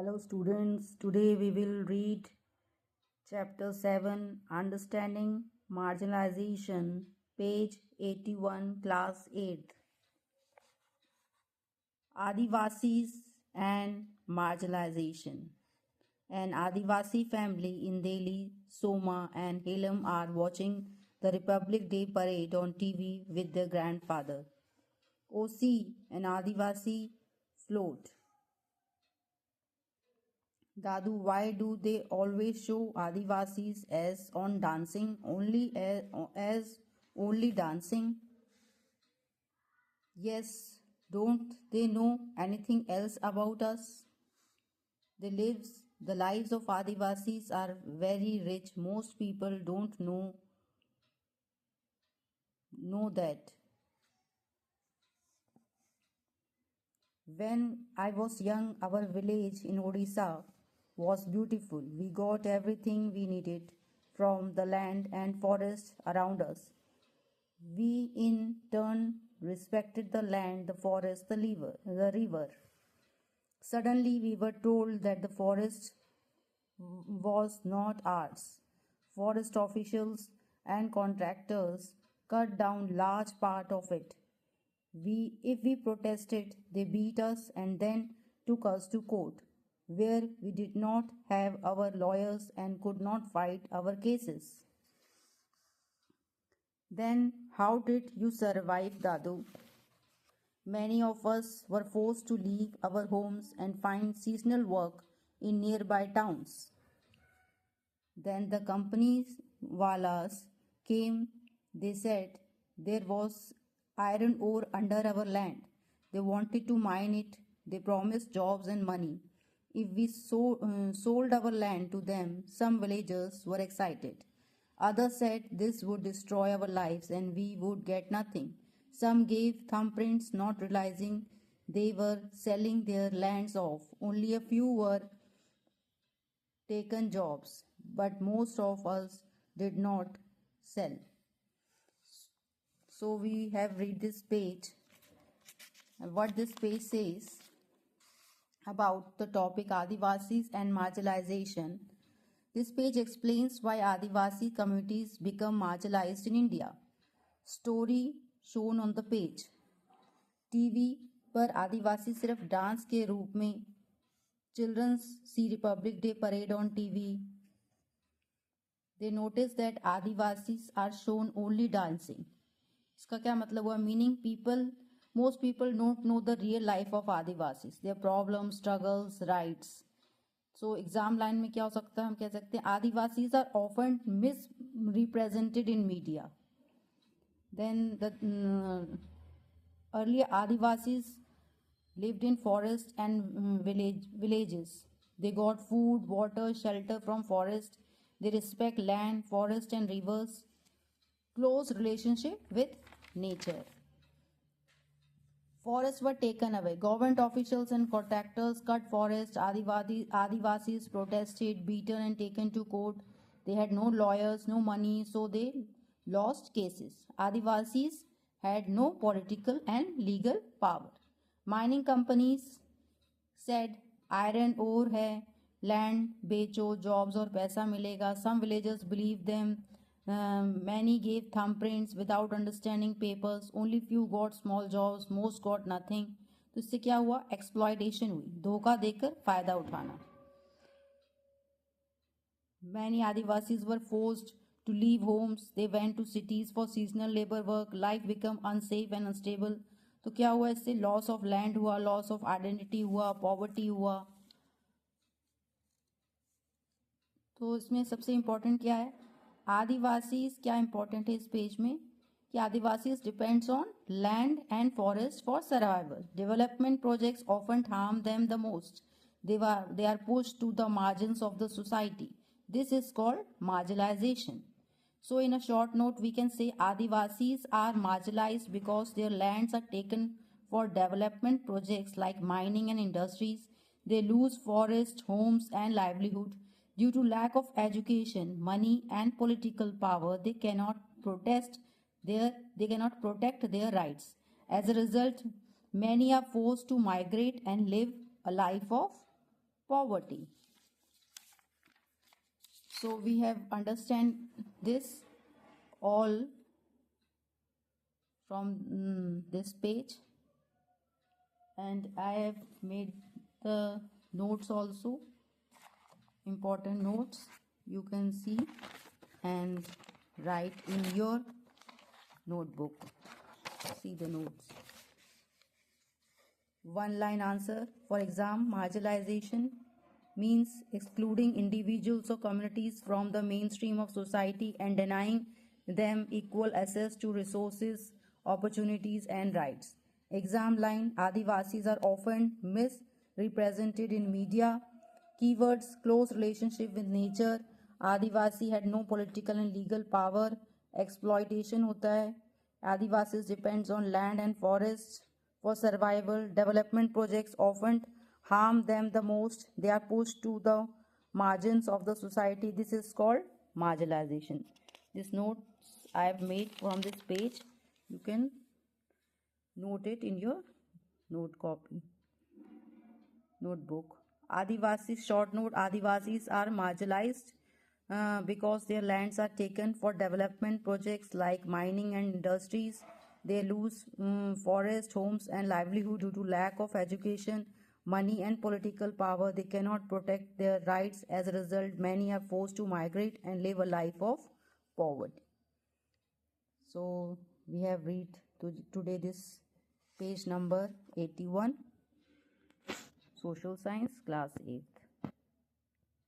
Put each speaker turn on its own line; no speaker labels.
Hello students, today we will read chapter 7 Understanding Marginalization, page 81, class 8. Adivasis and Marginalization. An Adivasi family in Delhi, Soma and Helam are watching the Republic Day parade on TV with their grandfather. Oh see, an Adivasi float. Dadu, why do they always show Adivasis as on dancing as only dancing? Yes, don't they know anything else about us? The lives of Adivasis are very rich. Most people don't know that. When I was young, our village in Odisha was beautiful. We got everything we needed from the land and forest around us. We in turn respected the land, the forest, the river. Suddenly we were told that the forest was not ours. Forest officials and contractors cut down large part of it. If we protested, they beat us and then took us to court, where we did not have our lawyers and could not fight our cases. Then, how did you survive, Dadu? Many of us were forced to leave our homes and find seasonal work in nearby towns. Then the companies walas came. They said there was iron ore under our land. They wanted to mine it. They promised jobs and money. If we sold our land to them, some villagers were excited. Others said this would destroy our lives and we would get nothing. Some gave thumbprints, not realizing they were selling their lands off. Only a few were taken jobs, but most of us did not sell. So we have read this page. What this page says about the topic Adivasis and marginalization. This page explains why Adivasi communities become marginalized in India. Story shown on the page. TV पर आदिवासी सिर्फ dance के रूप में childrens see republic day parade on TV. They notice that Adivasis are shown only dancing. इसका क्या मतलब हुआ? Meaning most people don't know the real life of Adivasis, their problems, struggles, rights. So exam line में क्या हो सकता है? हम कह सकते हैं Adivasis are often misrepresented in media. Then the earlier Adivasis lived in forests and villages. They got food, water, shelter from forest. They respect land, forest and rivers. Close relationship with nature. Forests were taken away. Government officials and contractors cut forests. Adivasis protested, beaten and taken to court. They had no lawyers, no money, so they lost cases. Adivasis had no political and legal power. Mining companies said iron ore है, land बेचो, jobs और पैसा मिलेगा. Some villagers believed them. Many gave thumbprints without understanding papers. Only few got small jobs. Most got nothing. तो इससे क्या हुआ? Exploitation हुई. धोखा देकर फायदा उठाना. Many Adivasis were forced to leave homes. They went to cities for seasonal labor work. Life became unsafe and unstable. तो क्या हुआ इससे? Loss of land हुआ, loss of identity हुआ, poverty हुआ. तो इसमें सबसे इम्पोर्टेंट क्या है? आदिवासीज क्या इम्पोर्टेंट है इस पेज में कि Adivasis depends on land and forest for survival. Development projects often harm them the most. They are pushed to the margins of the society. This is called marginalization. So in a short note, we can say Adivasis are marginalized because their lands are taken for development projects like mining and industries. They lose forest, homes and livelihood. Due to lack of education, money and political power, they cannot protect their rights. As a result, many are forced to migrate and live a life of poverty. So we have understand this all from this page, and I have made the notes also, important notes you can see and write in your notebook. See the notes. One line answer for exam: marginalization means excluding individuals or communities from the mainstream of society and denying them equal access to resources, opportunities, and rights. Exam line: Adivasis are often misrepresented in media. Keywords: close relationship with nature. Adivasi had no political and legal power. Exploitation होता है. Adivasis depends on land and forests for survival. Development projects often harm them the most. They are pushed to the margins of the society. This is called marginalization. This notes I have made from this page. You can note it in your note copy, notebook. Adivasis, short note: Adivasis are marginalized because their lands are taken for development projects like mining and industries. They lose forest, homes, and livelihood due to lack of education, money, and political power. They cannot protect their rights. As a result, many are forced to migrate and live a life of poverty. So we have read today this page number 81, Social Science, Class 8.